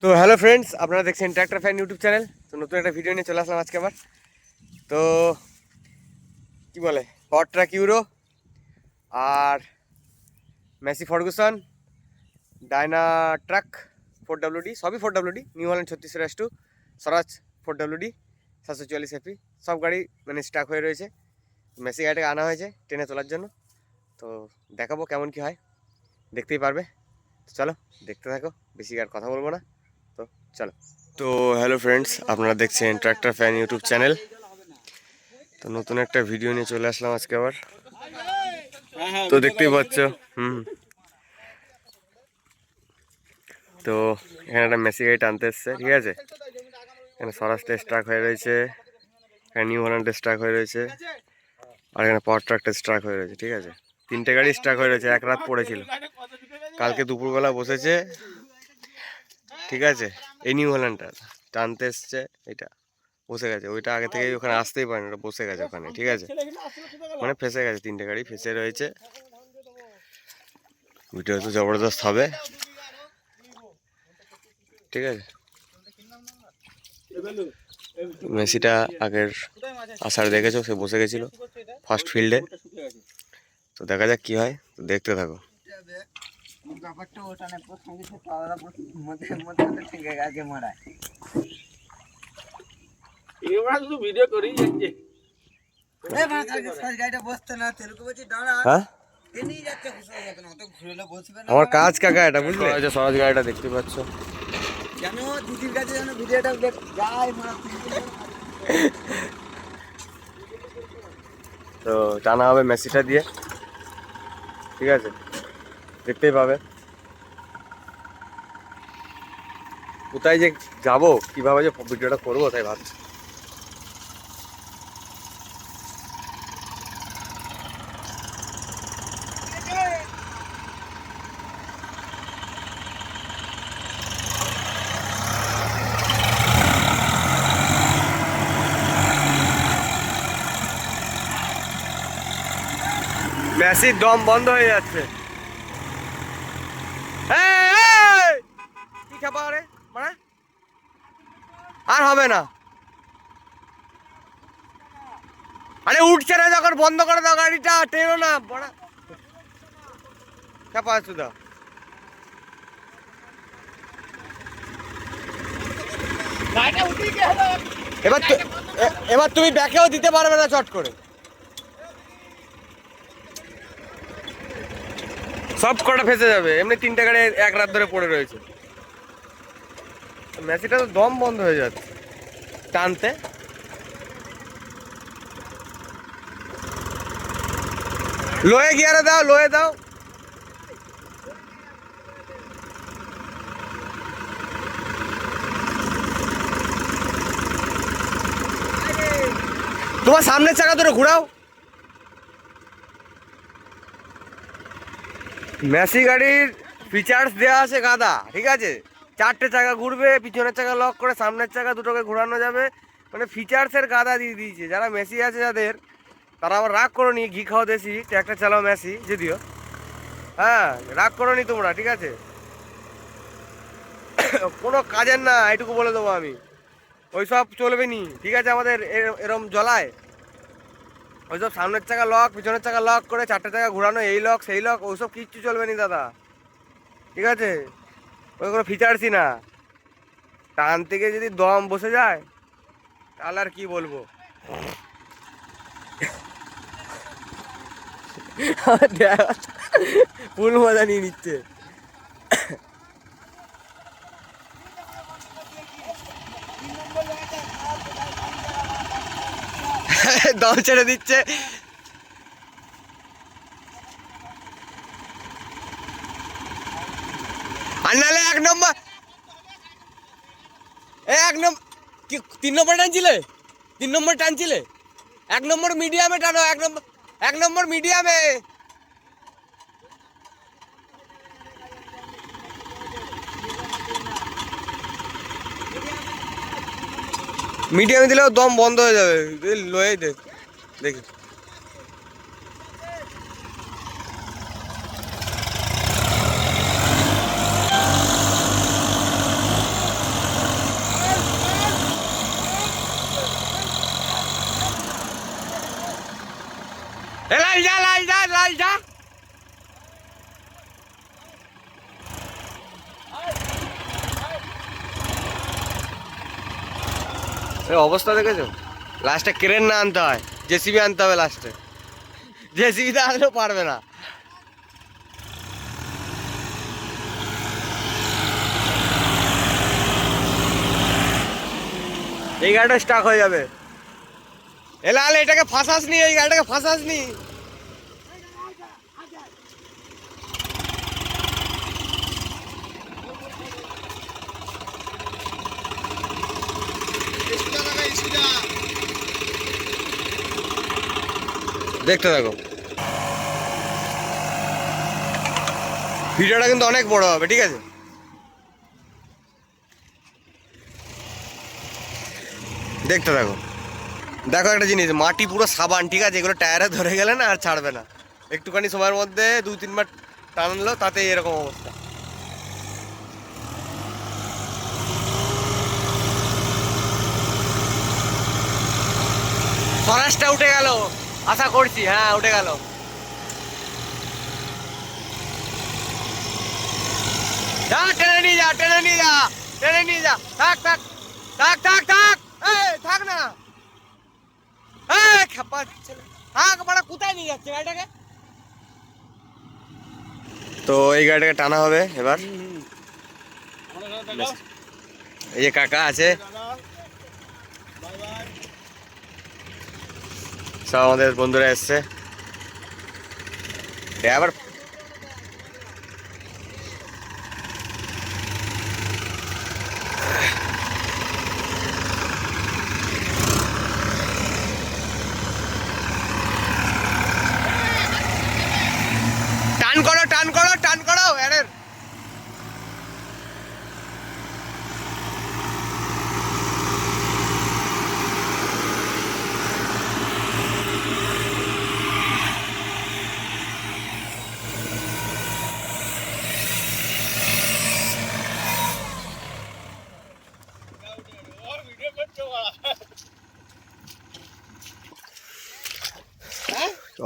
তো hello friends, আপনারা দেখছেন ট্র্যাক্টর ফ্যান ইউটিউব চ্যানেল। তো নতুন একটা ভিডিও নিয়ে চলে আসলাম আজকে আবার। তো কি বলে, হট ট্র্যাক ইউরো আর Massey Ferguson, Dynatrack 4WD, সবই 4WD, নিউ হল্যান্ড 36/2, স্বরাজ 4WD 744 এপি, সব গাড়ি মানে স্টাক হয়ে রয়েছে। মেসি গাড়িটাকে আনা হয়েছে ট্রেনে তোলার জন্য। তো দেখাবো কেমন কি হয়, দেখতেই পারবে। তো চলো দেখতে থাকো, বেশি আর কথা বলবো না। তো চলো। তো হ্যালো ফ্রেন্ডস, আপনারা দেখছেন ট্র্যাক্টর ফ্যান ইউটিউব চ্যানেল। তো নতুন একটা ভিডিও নিয়ে চলে আসলাম আজকে আবার। তো দেখতেই পাচ্ছ, তো এখানে একটা মেসি গাড়ি টানতে এসছে, ঠিক আছে। এখানে স্বরাজটা স্ট্রাক হয়ে রয়েছে, এখানে নিউ হল্যান্ডে স্ট্রাক হয়ে রয়েছে, আর এখানে পাওয়ার ট্রাকটা স্ট্রাক হয়ে রয়েছে, ঠিক আছে। তিনটে গাড়ি স্ট্রাক হয়ে রয়েছে, এক রাত পড়েছিল। কালকে দুপুরবেলা বসেছে, ঠিক আছে। এই নিউ হল্যান্ডটা টানতে এসছে, এটা বসে গেছে। ওইটা আগে থেকেই ওখানে আসতেই পারে না, ওটা বসে গেছে ওখানে, ঠিক আছে। মানে ফেসে গেছে, তিনটে গাড়ি ফেসে রয়েছে। ভিডিও তো জবরদস্ত হবে, ঠিক আছে। মেসিটা আগের আসার দেখেছো, সে বসে গেছিল ফার্স্ট ফিল্ডে। তো দেখা যাক কি হয়, তো দেখতে থাকো। আমার কাজ কাকা এটা, বুঝলে, স্বরাজ গাড়িটা দেখতে পাচ্ছ। তো টানা হবে মেসিটা দিয়ে, ঠিক আছে, দেখতেই পাবে। কোথায় যে যাবো, কিভাবে যে ভিডিওটা করবো তাই ভাবছি। মেসির দম বন্ধ হয়ে যাচ্ছে। কি খাবা রে মানে, আর হবে না। আরে উঠছে না যখন, বন্ধ করে দাও গাড়িটা, টেনো না বড়া চাপা সুদা। এবার তুমি ব্যাকেও দিতে পারবে না চট করে, সব কটা ফেসে যাবে। এমনি তিনটে গাড়ি এক রাত ধরে পড়ে রয়েছে। মেসিটা তো দম বন্ধ হয়ে যাচ্ছে টানতে। লোয়ে গিয়ারে দাও, লোয়ে দাও। তোমার সামনের চাকা ধরে ঘুরাও। মেসি গাড়ির ফিচার্স দেওয়া আছে গাদা, ঠিক আছে। চারটে চাকা ঘুরবে, পিছনের চাকা লক করে সামনের চাকা দুটোকে ঘোরানো যাবে। মানে ফিচার্সের গাদা দিয়ে দিয়েছে। যারা মেসি আছে যাদের, তারা আবার রাগ করো নি। ঘি খাও দেশি, ট্র্যাক্টর চালাও মেসি যদিও। হ্যাঁ, রাগ করো নি তোমরা, ঠিক আছে। কোনো কাজের না, এইটুকু বলে দেবো আমি। ওইসব চলবে নি, ঠিক আছে। আমাদের এরম জ্বলায় ওইসব সামনের চাকা লক, পিছনের চাকা লক করে চারটে চাকা ঘোরানো, এই লক সেই লক, ওইসব কিচ্ছু চলবে নি দাদা, ঠিক আছে। ওই কোনো ফিচার্সই না। টান থেকে যদি দম বসে যায় তাহলে আর কি বলবো। ফুল মজা নিয়ে নিচ্ছে। দম ছেড়ে দিচ্ছে। আর নাহলে এক নম্বর, এক নম্বর কি 3 নম্বর টানছিলে, 3 নম্বর টানছিলে, 1 নম্বর মিডিয়ামে টানো, 1 নম্বর, 1 নম্বর মিডিয়ামে। মিডিয়ামে দিলেও দম বন্ধ হয়ে যাবে। লয়ে দেখ, দেখি। লাল যা। অবস্থা দেখেছো, লাস্টে ক্রেন না আনতে হয়, জেসিবি আনতে হবে লাস্টে। জেসিবিতে আনলেও পারবে না। এই গাড়িটা স্টাক হয়ে যাবে। এলাল এটাকে ফাঁসাস নি, এই গাড়িটাকে ফাঁসাস নি। দেখতে থাকো, ভিডিওটা কিন্তু অনেক বড় হবে, ঠিক আছে? দেখতে থাকো। দেখো একটা জিনিস, মাটি পুরো সাবান, ঠিক আছে? এগুলো টায়ারে ধরে গেলে না আর ছাড়বে না। একটুখানি সময়ের মধ্যে 2-3 বার টানলো, তাতে এরকম অবস্থা। ফরেস্টটা উঠে গেল আশা করছি, হ্যাঁ উঠে গেল। যা টেনে নিয়ে যা, টেনে নিয়ে যা, টেনে নিয়ে যা। থাক থাক থাক থাক থাক, এই থাক না, এই খাপা ছেলে, থাক। বড় কোথায় নিয়ে যাচ্ছে গাড়িটাকে? তো এই গাড়িটাকে টানা হবে এবার। এই যে কাকা আছে, সব আমাদের বন্ধুরা এসছে। আবার টান করো, টান করো, টান করো। আরে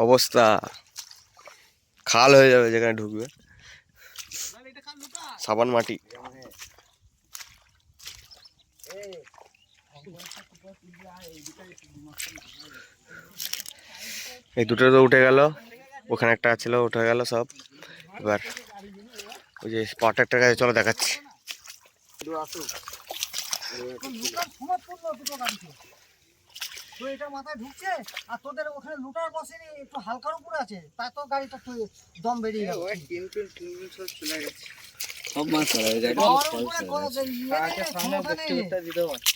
অবস্থা খাল হয়ে যাবে যেখানে ঢুকবে, সাবান মাটি। এই দুটো তো উঠে গেল, ওখানে একটা ছিল উঠে গেল সব। এবার ওই যে পাটারটার কাছে চলো দেখাচ্ছি। তো এটা মাথায় ঢুকছে আর তোদের ওখানে লুটার বসেনি, একটু হালকার উপরে আছে, তাই তো গাড়িটা একটু দম বেরিয়ে গেল। চলে গেছে সব মাছ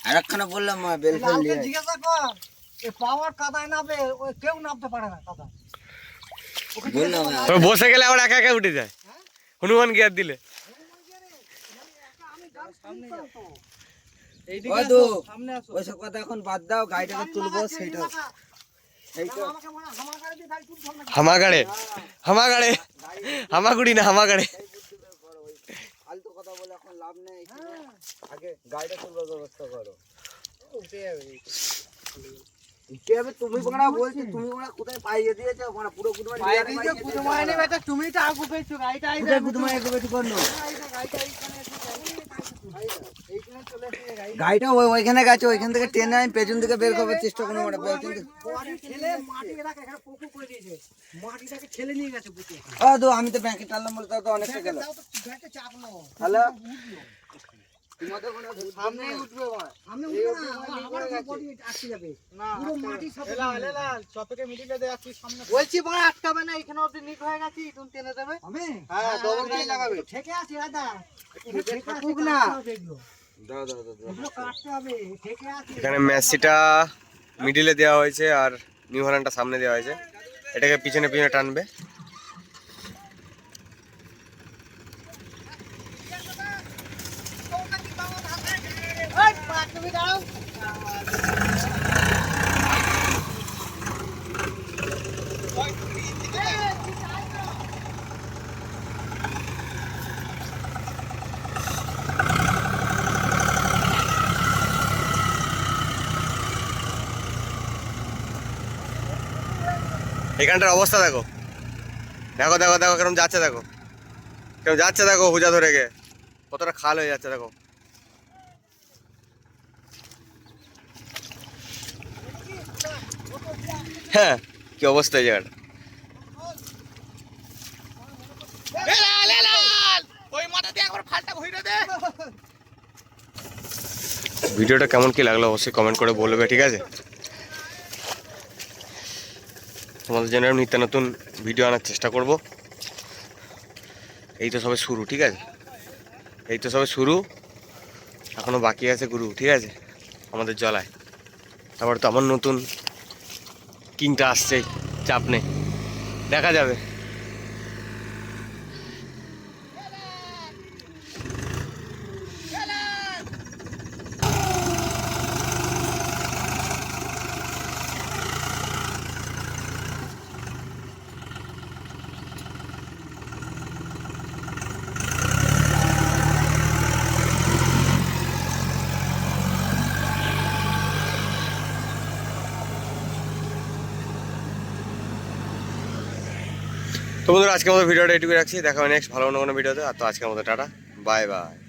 আর একখানা বললাম বেল ফেল নিয়ে জিজ্ঞাসা কর, এই পাওয়ার কাদায় নামবে, ওই কেউ নামতে পারে না কাদা। বললাম বসে গেলে আবার একা একা উঠে যায়, হনুমান গিয়ার দিলে। ওইসব কথা এখন বাদ দাও, গাড়িটাকে তুলবো সেইটা। হামাগাড়ে, হামাগাড়ে, হামাগুড়ি না হামাগাড়ে। ফালতু কথা বলে এখন লাভ নেই, আগে গাড়িটা তুলবার ব্যবস্থা করো। উঠে যাবে, তুমি বড়া বলছি, তুমি বড়া কোথায় পাইয়ে দিয়েছো? বড়া পুরো গুদমাই পাইয়ে দিয়েছো, গুদমাই নেই বেটা, তুমি তো আগু পেয়েছো গাড়িটা। আইদা গুদমাই আগু পেয়েছো কোন গাড়িটা এইখানে এসে এইখানে চলে এসে গাড়িটা ওইখানে গেছে, ওইখান থেকে টেনে আমি পেছন থেকে বের করার চেষ্টা করব। বড়া পেছন থেকে ঠেলে মাটি রাখা, এখানে পোকো করে দিয়েছে, মাটিটাকে ঠেলে নিয়ে গেছে বুঝে। তো আমি তো ব্যাংকে টানলাম বলে তো অনেকটা গেল। তাও তো ব্যাংকে চাপলো। হ্যালো, তোমাদের কোন সামনে উঠবে, সামনে উঠবে না, আবার বডি আটকে যাবে না, পুরো মাটি সব এলা সবকে মিডিলে দেয়া। তুই সামনে বলছি বড় আটকাবে না, এখানে অবধি নিক হয়ে গেছে, তুমি টেনে দেবে। আমি হ্যাঁ ডবল কি লাগাবে, ঠেকে আছে দাদা, ঠেকে থাকুক না, দাও দাও দাও, এগুলো কাটতে হবে, ঠেকে আছে। এখানে মেসিটা মিডিলে দেওয়া হয়েছে আর নিউ হল্যান্ডটা সামনে দেওয়া হয়েছে, এটাকে পিছনে পিছনে টানবে। তুমি দাও, এখানটার অবস্থা দেখো, দেখো দেখো দেখো কেরম যাচ্ছে, দেখো কেরম যাচ্ছে, দেখো হুজা ধরে গে কতটা খাল হয়ে যাচ্ছে দেখো। হ্যাঁ কি অবস্থা এই জায়গাটা। ভিডিওটা কেমন কি লাগলো অবশ্যই কমেন্ট করে বলবে, ঠিক আছে? তোমাদের জন্য নিত্য নতুন ভিডিও আনার চেষ্টা করব। এই তো সবে শুরু, ঠিক আছে? এই তো সবে শুরু, এখনো বাকি আছে গুরু, ঠিক আছে? আমাদের জলায় তারপর তো আমার নতুন কিংটা আসছে, চাপ নেই, দেখা যাবে। তো বন্ধুরা আজকের মতো ভিডিওটা এটুকু রাখছি, দেখা হবে নেক্সট ভালো অন্য কোনো ভিডিওতে। আর তো আজকের মতো টাটা, বাই বাই।